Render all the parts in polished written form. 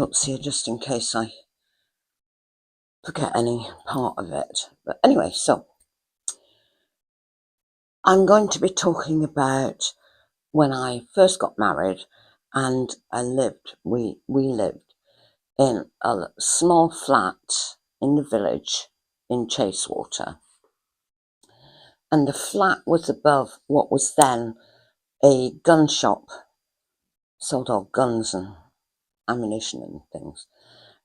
notes here just in case I forget any part of it. But anyway, so I'm going to be talking about when I first got married and we lived in a small flat in the village in Chasewater. And the flat was above what was then a gun shop, sold all guns and ammunition and things.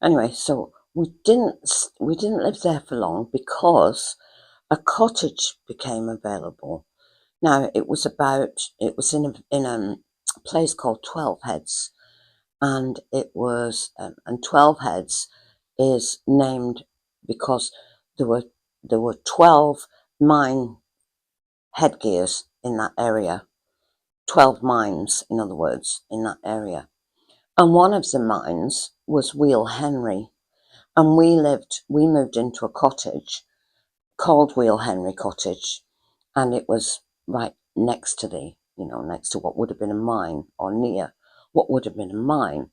Anyway, so we didn't live there for long because a cottage became available. Now it was in a place called 12 Heads, and and 12 Heads is named because there were 12 mine headgears in that area, 12 mines, in other words, in that area. And one of the mines was Wheel Henry. And we moved into a cottage called Wheel Henry Cottage. And it was right next to next to what would have been a mine, or near what would have been a mine.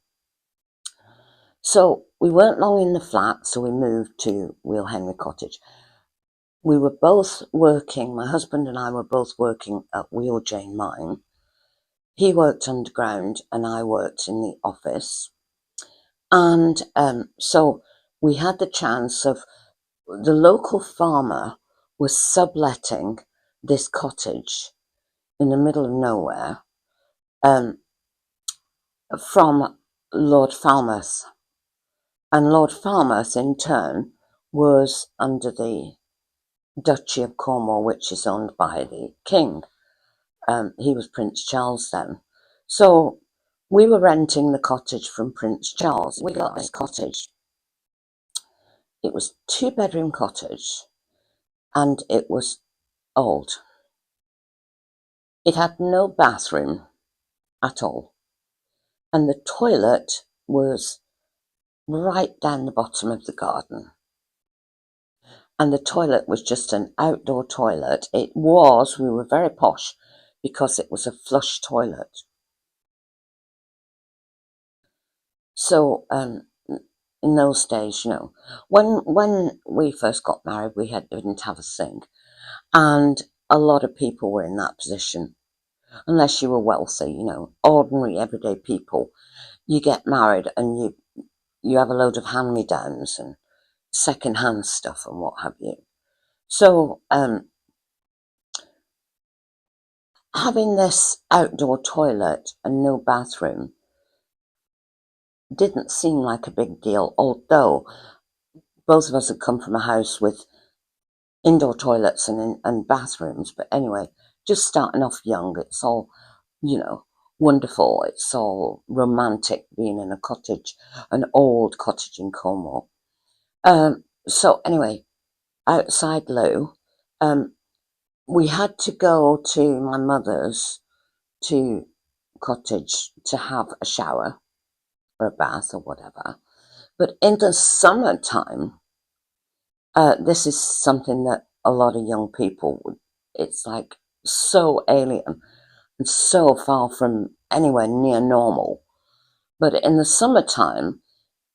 So we weren't long in the flat, so we moved to Wheel Henry Cottage. We were both working, my husband and I were both working at Wheel Jane Mine. He worked underground and I worked in the office. And so we had the chance of, the local farmer was subletting this cottage in the middle of nowhere from Lord Falmouth. And Lord Falmouth, in turn, was under the Duchy of Cornwall, which is owned by the King. He was Prince Charles then. So we were renting the cottage from Prince Charles. We got this cottage. It was a 2-bedroom cottage, and it was old. It had no bathroom at all. And the toilet was right down the bottom of the garden. And the toilet was just an outdoor toilet. We were very posh because it was a flush toilet. So in those days, when we first got married, we didn't have a sink. And a lot of people were in that position, unless you were wealthy, ordinary everyday people. You get married and you have a load of hand-me-downs and second-hand stuff and what have you. So having this outdoor toilet and no bathroom didn't seem like a big deal, although both of us had come from a house with indoor toilets and bathrooms. But anyway, just starting off young, it's all, wonderful. It's all romantic being in a cottage, an old cottage in Cornwall. So anyway, outside Lou, we had to go to my mother's cottage to have a shower or a bath or whatever. But in the summertime, this is something that a lot of young people it's like so alien and so far from anywhere near normal. But in the summertime,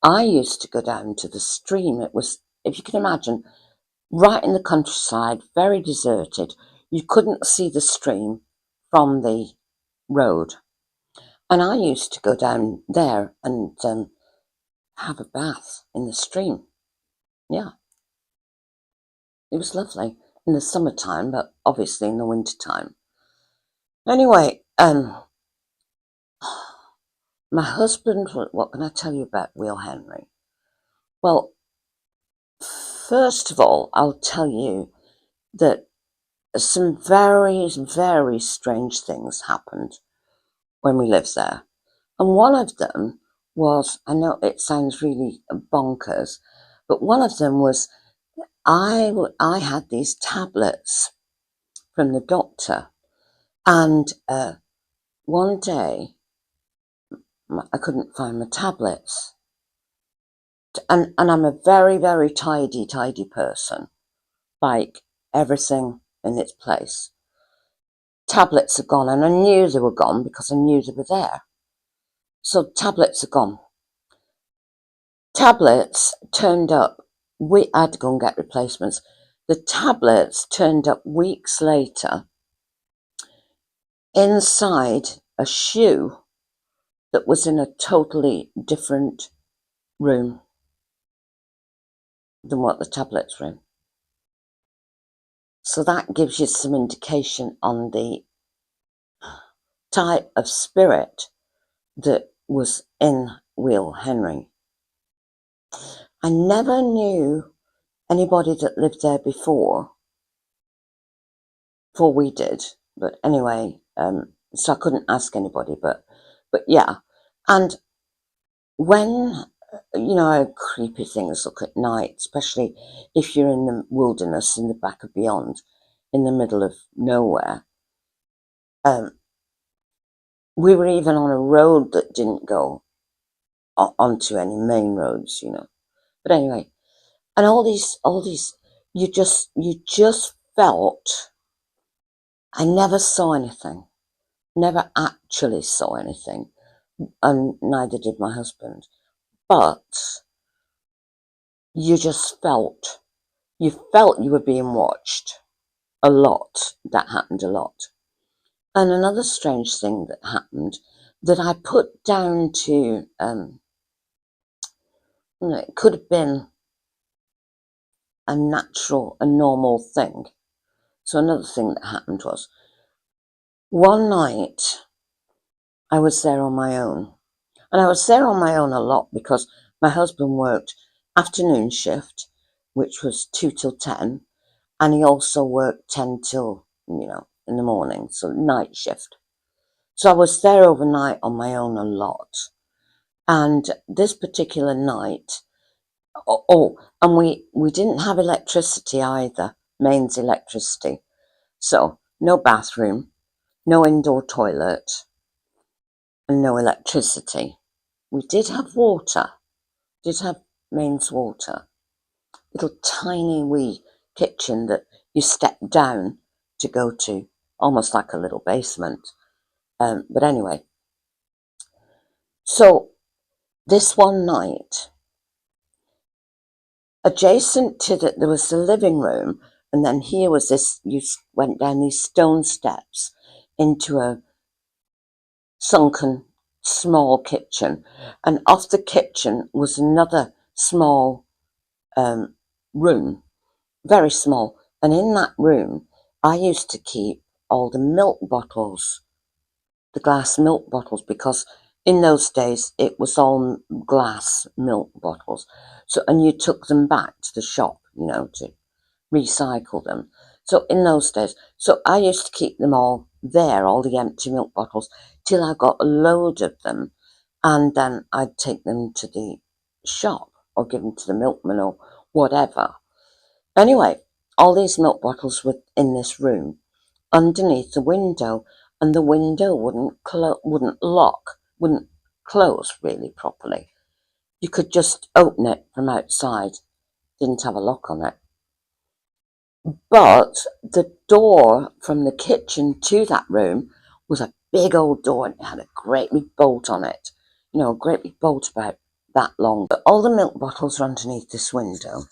I used to go down to the stream. It was, if you can imagine, right in the countryside, very deserted. You couldn't see the stream from the road. And I used to go down there and have a bath in the stream. Yeah. It was lovely in the summertime, but obviously in the wintertime. Anyway, my husband, what can I tell you about Wheel Henry? Well, first of all, I'll tell you that some very, very strange things happened when we lived there. And one of them was, I know it sounds really bonkers, but one of them was I had these tablets from the doctor, and one day I couldn't find my tablets. And I'm a very, very tidy person, like everything in its place. Tablets are gone, and I knew they were gone because I knew they were there. So tablets are gone. tablets turned up. We had to go and get replacements. The tablets turned up weeks later inside a shoe that was in a totally different room than what the tablets were in. So that gives you some indication on the type of spirit that was in Will Henry. I never knew anybody that lived there before we did, but anyway, so I couldn't ask anybody, but yeah. And when, how creepy things look at night, especially if you're in the wilderness in the back of beyond, in the middle of nowhere. We were even on a road that didn't go onto any main roads, But anyway, and all these, you just felt. I never saw anything, never actually saw anything, and neither did my husband. But you just felt, you were being watched a lot. That happened a lot. And another strange thing that happened that I put down to, it could have been a normal thing. So another thing that happened was, one night I was there on my own. And I was there on my own a lot because my husband worked afternoon shift, which was 2 till 10. And he also worked 10 till, in the morning. So night shift. So I was there overnight on my own a lot. And this particular night, and we didn't have electricity either, mains electricity. So no bathroom, no indoor toilet, and no electricity. We did have water, did have mains water. Little tiny wee kitchen that you step down to go to, almost like a little basement. But anyway, so this one night, adjacent to there was the living room, and then here was this, you went down these stone steps into a sunken small kitchen, and off the kitchen was another small room, very small, and in that room I used to keep all the milk bottles, the glass milk bottles, because in those days it was all glass milk bottles. So, and you took them back to the shop, to recycle them. So in those days, so I used to keep them all there, all the empty milk bottles, till I got a load of them, and then I'd take them to the shop or give them to the milkman or whatever. Anyway, all these milk bottles were in this room underneath the window, and the window wouldn't close really properly. You could just open it from outside, didn't have a lock on it. But the door from the kitchen to that room was a big old door, and it had a great big bolt on it. A great big bolt about that long. But all the milk bottles were underneath this window.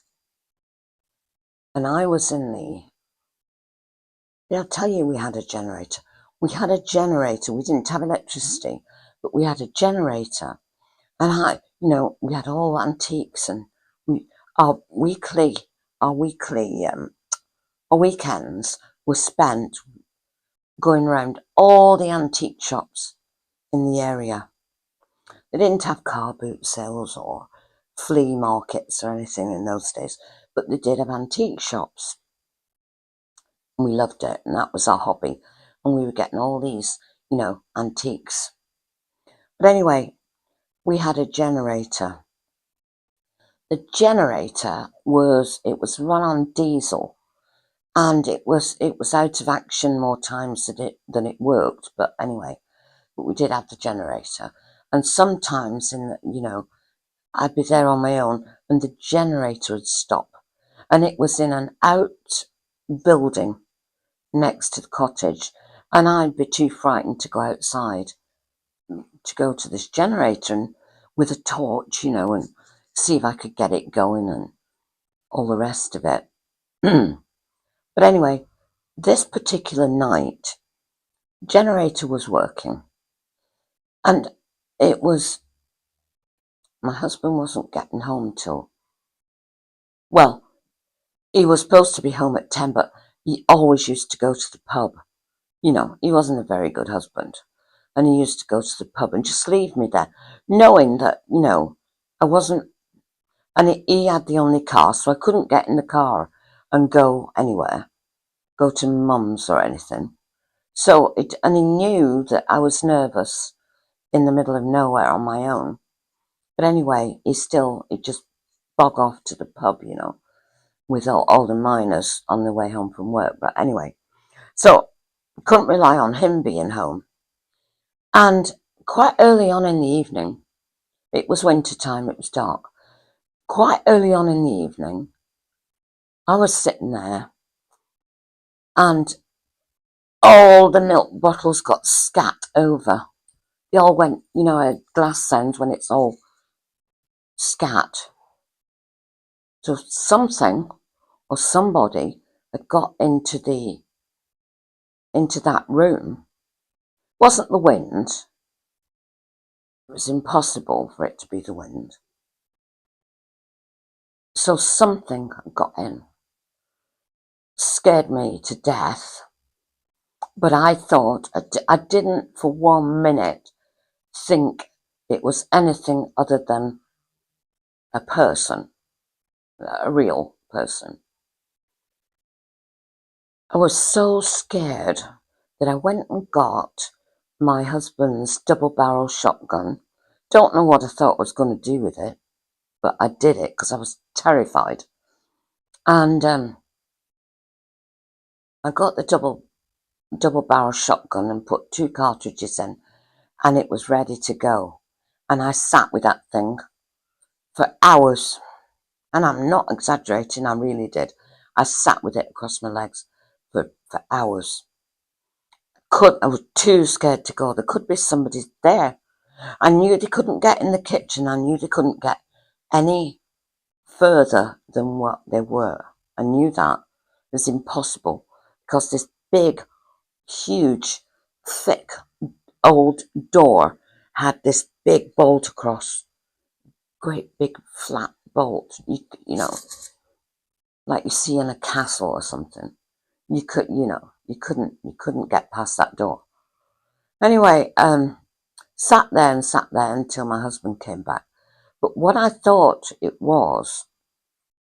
And I was in I'll tell you, we had a generator. We had a generator. We didn't have electricity, but we had a generator. And we had all antiques, and our weekends were spent going around all the antique shops in the area. They didn't have car boot sales or flea markets or anything in those days, but they did have antique shops. And we loved it, and that was our hobby. And we were getting all these, antiques. But anyway, we had a generator. The generator was run on diesel, and it was out of action more times than it worked. But anyway, we did have the generator, and sometimes I'd be there on my own, and the generator would stop, and it was in an out building next to the cottage, and I'd be too frightened to go outside to go to this generator and with a torch, and see if I could get it going and all the rest of it. But anyway, this particular night, generator was working, and it was, my husband wasn't getting home till, well, he was supposed to be home at 10, but he always used to go to the pub. You know, he wasn't a very good husband. And he used to go to the pub and just leave me there, knowing that, you know, I wasn't, and he had the only car, so I couldn't get in the car and go anywhere, go to mum's or anything. So, and he knew that I was nervous in the middle of nowhere on my own. But anyway, he just bog off to the pub, you know, with all the miners on their way home from work. But anyway, so couldn't rely on him being home. And quite early on in the evening, it was winter time, it was dark. Quite early on in the evening, I was sitting there and all the milk bottles got scat over. They all went, you know, a glass sound when it's all scat. So something or somebody had got into that room. It wasn't the wind. It was impossible for it to be the wind. So something got in. Scared me to death. But I thought, I didn't for 1 minute think it was anything other than a person, a real person. I was so scared that I went and got my husband's double-barrel shotgun. Don't know what I thought I was going to do with it, but I did it because I was terrified. And I got the double-barrel shotgun and put 2 cartridges in, and it was ready to go. And I sat with that thing for hours. And I'm not exaggerating, I really did. I sat with it across my legs for hours. I was too scared to go. There could be somebody there. I knew they couldn't get in the kitchen. I knew they couldn't get any further than what they were. I knew that. It was impossible because this big, huge, thick, old door had this big bolt across. Great big flat bolt. You know, like you see in a castle or something. You couldn't get past that door. Anyway, sat there until my husband came back. But what I thought it was,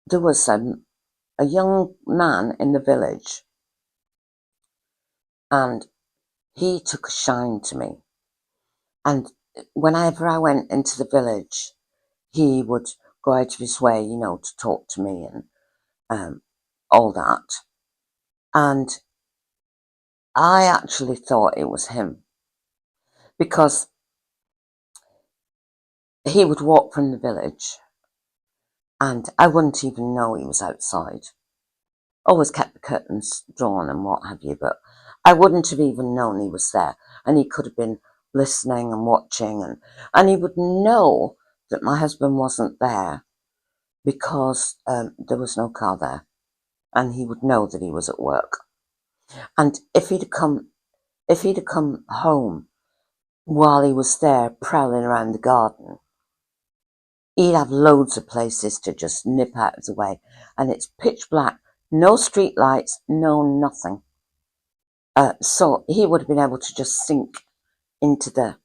there was a young man in the village, and he took a shine to me. And whenever I went into the village, he would go out of his way, you know, to talk to me and all that. And I actually thought it was him, because he would walk from the village and I wouldn't even know he was outside. Always kept the curtains drawn and what have you, but I wouldn't have even known he was there. And he could have been listening and watching, and he would know that my husband wasn't there because there was no car there, and he would know that he was at work. And if he'd have come home while he was there prowling around the garden, he'd have loads of places to just nip out of the way. And it's pitch black, no street lights, no nothing. So he would have been able to just sink into the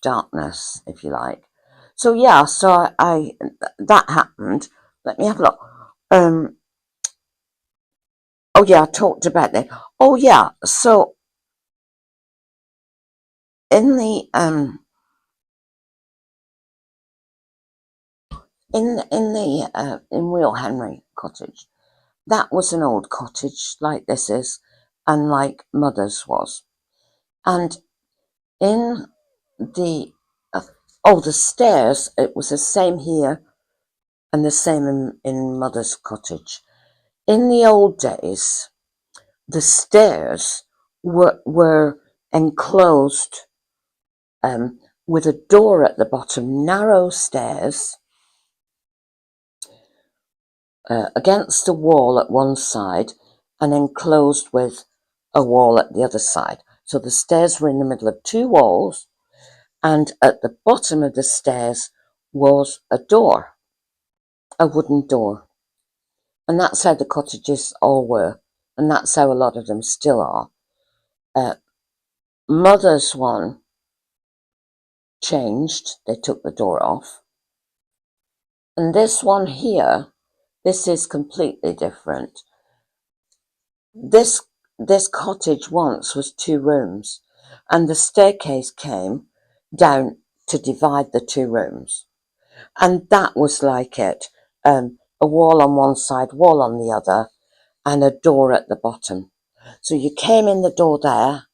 darkness, if you like. So yeah, so that happened. Let me have a look. Oh yeah, I talked about that. Oh yeah, so in the in Real Henry Cottage, that was an old cottage like this is, and like Mother's was. And in the the stairs, it was the same here and the same in Mother's cottage. In the old days, the stairs were enclosed with a door at the bottom, narrow stairs, against a wall at one side and enclosed with a wall at the other side. So the stairs were in the middle of two walls, and at the bottom of the stairs was a door, a wooden door. And that's how the cottages all were, and that's how a lot of them still are. Mother's one changed, they took the door off. And this one here, this is completely different. This cottage once was 2 rooms, and the staircase came down to divide the 2 rooms. And that was like it. A wall on one side, wall on the other, and a door at the bottom. So you came in the door there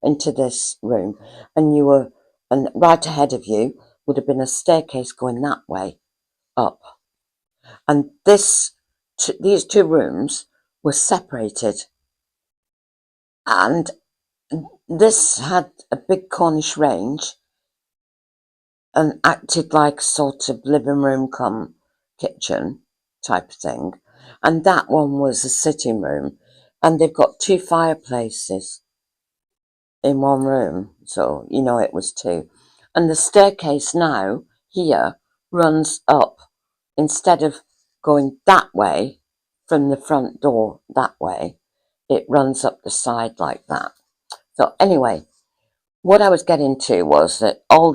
into this room, and right ahead of you would have been a staircase going that way up. And these 2 rooms were separated, and this had a big Cornish range and acted like sort of living room cum kitchen type of thing. And that one was a sitting room, and they've got 2 fireplaces in one room, so you know it was 2. And the staircase now here runs up, instead of going that way from the front door that way, it runs up the side like that. So anyway, what I was getting to was that all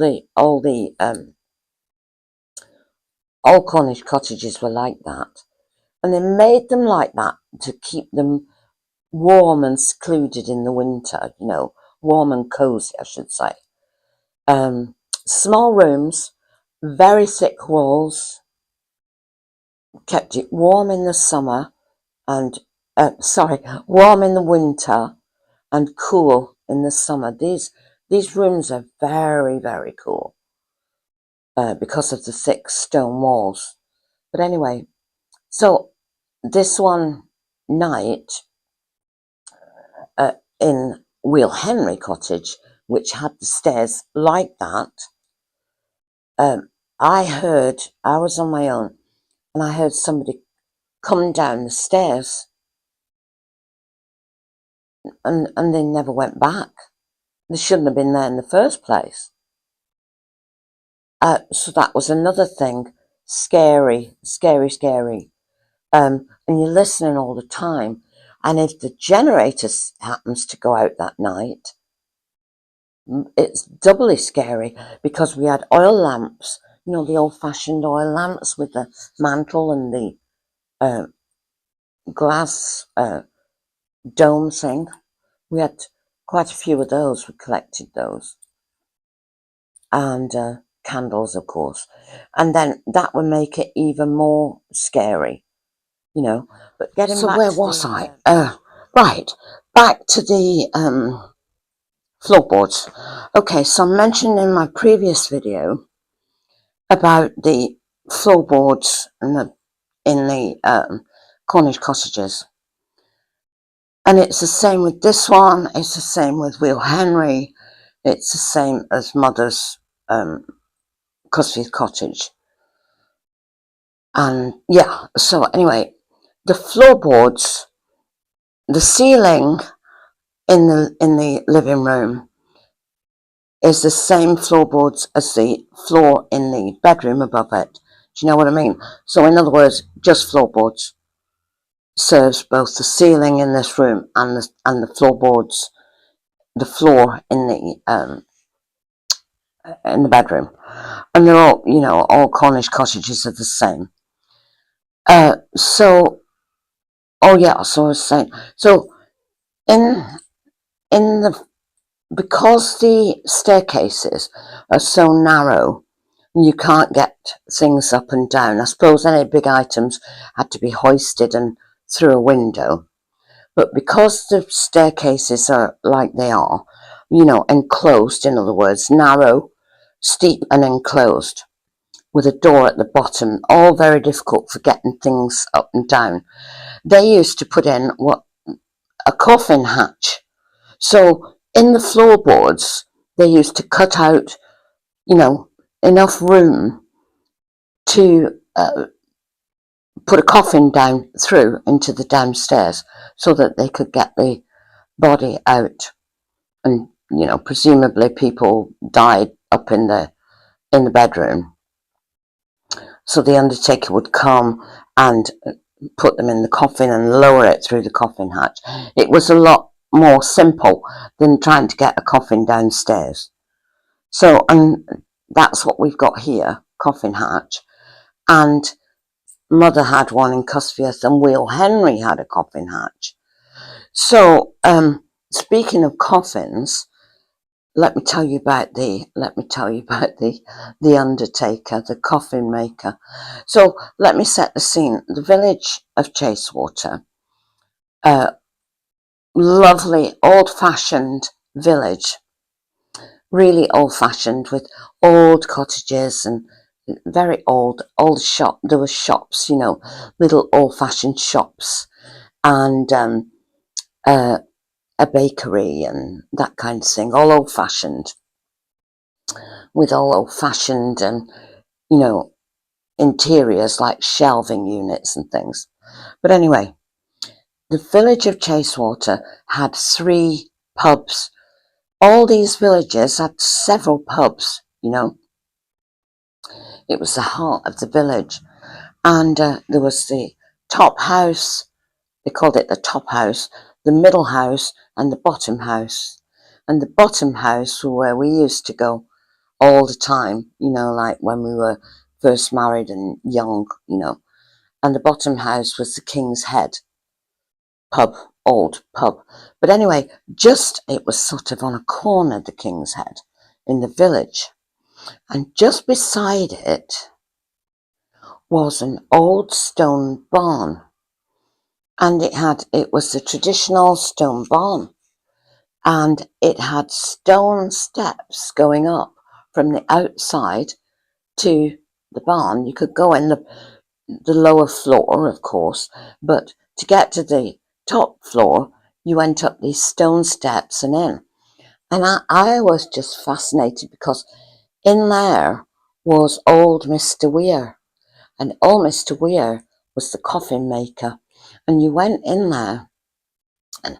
Cornish cottages were like that, and they made them like that to keep them warm and secluded in the winter, you know, warm and cozy, I should say. Small rooms, very thick walls, kept it warm in the summer and, warm in the winter and cool in the summer. These rooms are very, very cool because of the thick stone walls. But anyway, so this one night in Wheel Henry Cottage, which had the stairs like that, I was on my own, and I heard somebody come down the stairs, and they never went back. They shouldn't have been there in the first place. So that was another thing. Scary, scary, scary. And you're listening all the time. And if the generator happens to go out that night, it's doubly scary, because we had oil lamps, you know, the old-fashioned oil lamps with the mantle and the glass dome thing. We had quite a few of those. We collected those. And candles, of course. And then that would make it even more scary, you know. But getting back, where was I? Right, back to the floorboards. Okay, so I mentioned in my previous video about the floorboards in the Cornish cottages. And it's the same with this one, it's the same with Wheel Henry, it's the same as Mother's Cosy cottage. And yeah, so anyway, the floorboards, the ceiling in the living room is the same floorboards as the floor in the bedroom above it. Do you know what I mean? So in other words, just floorboards serves both the ceiling in this room and the floorboards, the floor in the bedroom. And they're all, you know, all Cornish cottages are the same. So I was saying, so because the staircases are so narrow, you can't get things up and down. I suppose any big items had to be hoisted and through a window. But because the staircases are like they are, you know, enclosed, in other words, narrow, steep and enclosed, with a door at the bottom, all very difficult for getting things up and down. They used to put in a coffin hatch. So in the floorboards, they used to cut out, you know, enough room to put a coffin down through into the downstairs so that they could get the body out. And, you know, presumably people died up in the bedroom. So the undertaker would come and put them in the coffin and lower it through the coffin hatch. It was a lot more simple than trying to get a coffin downstairs. So, and that's what we've got here, coffin hatch. And Mother had one in Cosy, and Will Henry had a coffin hatch. So, speaking of coffins, let me tell you about the undertaker, the coffin maker. So let me set the scene. The village of Chasewater, lovely old-fashioned village, really old-fashioned, with old cottages and very old shop. There were shops, you know, little old-fashioned shops, and a bakery and that kind of thing, all old-fashioned, with all old-fashioned you know, interiors like shelving units and things. But anyway, the village of Chasewater had 3 pubs. All these villages had several pubs, you know. It was the heart of the village. And there was the top house, they called it the top house, the middle house, and the bottom house. And the bottom house was where we used to go all the time, you know, like when we were first married and young, you know. And the bottom house was the King's Head pub, old pub. But anyway, it was sort of on a corner, the King's Head, in the village. And just beside it was an old stone barn. And it was the traditional stone barn. And it had stone steps going up from the outside to the barn. You could go in the lower floor, of course, but to get to the top floor, you went up these stone steps and in. And I was just fascinated because in there was old Mr. Weir. And old Mr. Weir was the coffin maker. And you went in there and,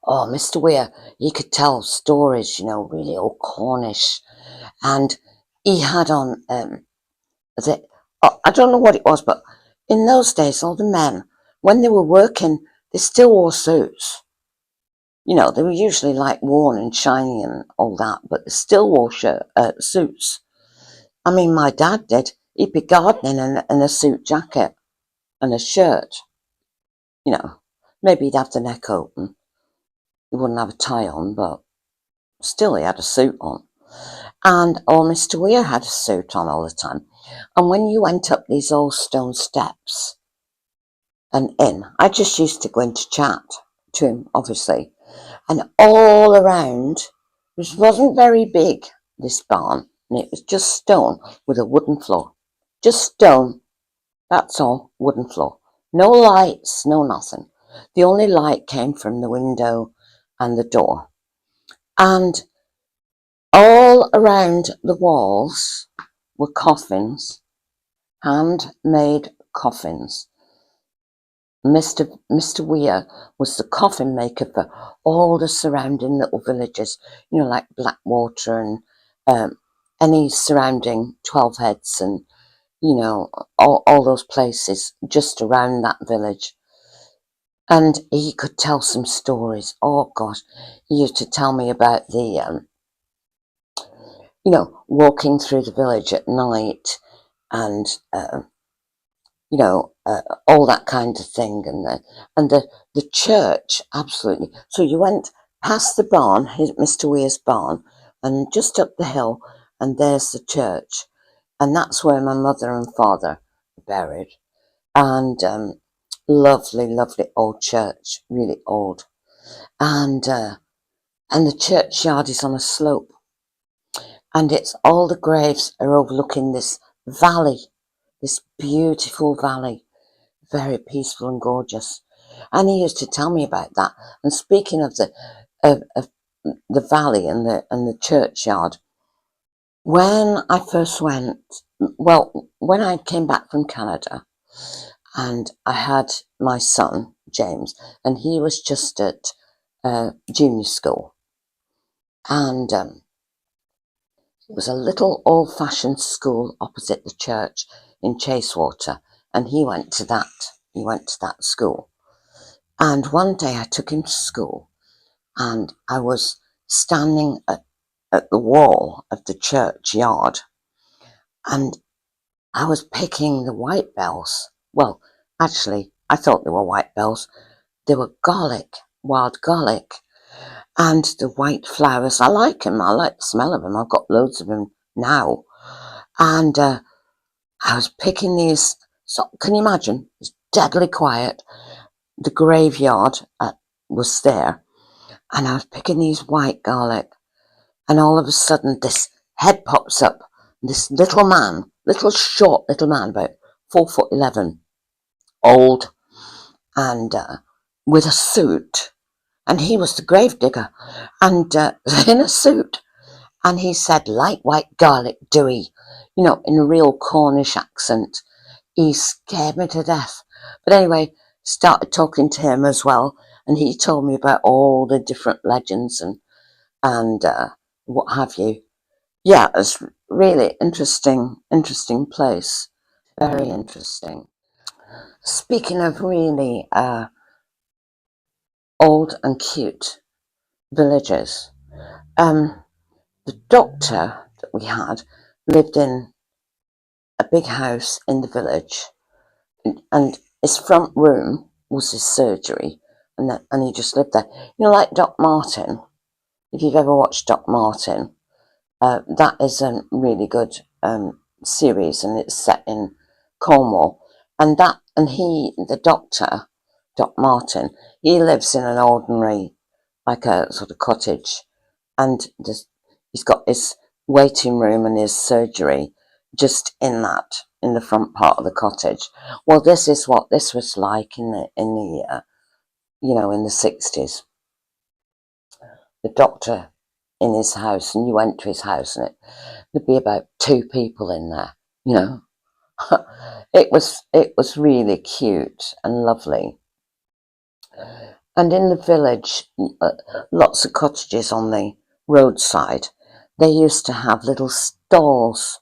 oh, Mr. Weir, he could tell stories, you know, really old Cornish. And he had on, I don't know what it was, but in those days, all the men, when they were working, they still wore suits. You know, they were usually like worn and shiny and all that, but they still wore suits. I mean, my dad did. He'd be gardening in a suit jacket and a shirt. You know, maybe he'd have the neck open. He wouldn't have a tie on, but still he had a suit on. And old Mr. Weir had a suit on all the time. And when you went up these old stone steps and in, I just used to go in to chat to him, obviously. And all around, this wasn't very big, this barn, and it was just stone with a wooden floor. Just stone, that's all, wooden floor. No lights, no nothing. The only light came from the window and the door. And all around the walls were coffins, handmade coffins. Mr. Weir was the coffin maker for all the surrounding little villages, you know, like Blackwater and any surrounding 12 Heads and, you know, all those places just around that village. And he could tell some stories. Oh gosh, he used to tell me about the, you know, walking through the village at night and, you know, all that kind of thing, and the church, absolutely. So you went past the barn, Mr. Weir's barn, and just up the hill, and there's the church, and that's where my mother and father are buried. And lovely, lovely old church, really old, and the churchyard is on a slope, and it's all the graves are overlooking this valley, this beautiful valley. Very peaceful and gorgeous. And he used to tell me about that. And speaking of the valley and the churchyard, when I first went, well, when I came back from Canada, and I had my son, James, and he was just at junior school. And it was a little old-fashioned school opposite the church in Chasewater, and he went to that. He went to that school. And one day I took him to school, and I was standing at the wall of the churchyard, and I was picking the white bells. Well, actually, I thought they were white bells. They were garlic, wild garlic, and the white flowers. I like them. I like the smell of them. I've got loads of them now. And I was picking these. So can you imagine? It's deadly quiet. The graveyard was there, and I was picking these white garlic. And all of a sudden, this head pops up. This little man, little short little man, about 4'11", old, and with a suit. And he was the gravedigger, and in a suit. And he said, "Light white garlic, do he?" You know, in a real Cornish accent. He scared me to death. But anyway, started talking to him as well, and he told me about all the different legends and what have you. Yeah, it's really interesting place. Very interesting. Speaking of really old and cute villages, the doctor that we had lived in a big house in the village, and his front room was his surgery, and he just lived there. You know, like Doc Martin. If you've ever watched Doc Martin, that is a really good series, and it's set in Cornwall. And the doctor, Doc Martin, he lives in an ordinary, like a sort of cottage, and he's got his waiting room and his surgery just in the front part of the cottage. Well, this is what this was like in the in the 60s. The doctor in his house, and you went to his house, and there'd be about 2 people in there. You know, it was really cute and lovely. And in the village, lots of cottages on the roadside, they used to have little stalls,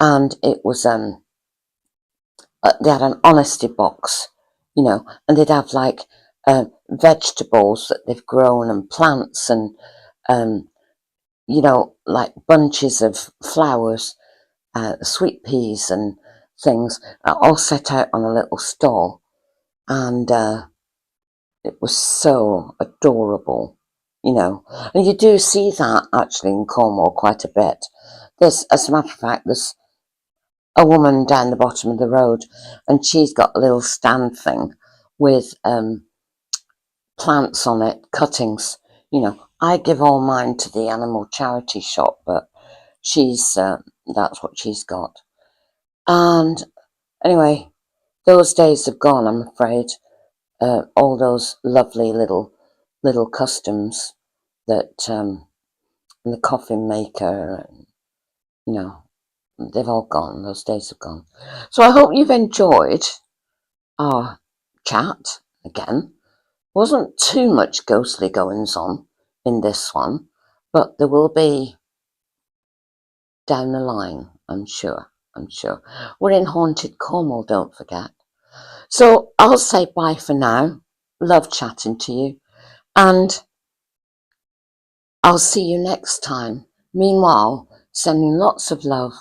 and it was they had an honesty box, and they'd have like vegetables that they've grown and plants and like bunches of flowers, sweet peas and things, all set out on a little stall, and it was so adorable, and you do see that actually in Cornwall quite a bit. As a matter of fact, there's a woman down the bottom of the road, and she's got a little stand thing with plants on it, cuttings. I give all mine to the animal charity shop, but that's what she's got. And anyway, those days have gone, I'm afraid. All those lovely little customs that and the coffin maker, they've all gone. Those days have gone. So I hope you've enjoyed our chat again. Wasn't too much ghostly goings on in this one, but there will be down the line, I'm sure. We're in haunted Cornwall, don't forget. So I'll say bye for now. Love chatting to you, and I'll see you next time. Meanwhile, sending lots of love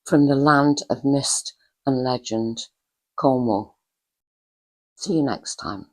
from the land of mist and legend, Cornwall. See you next time.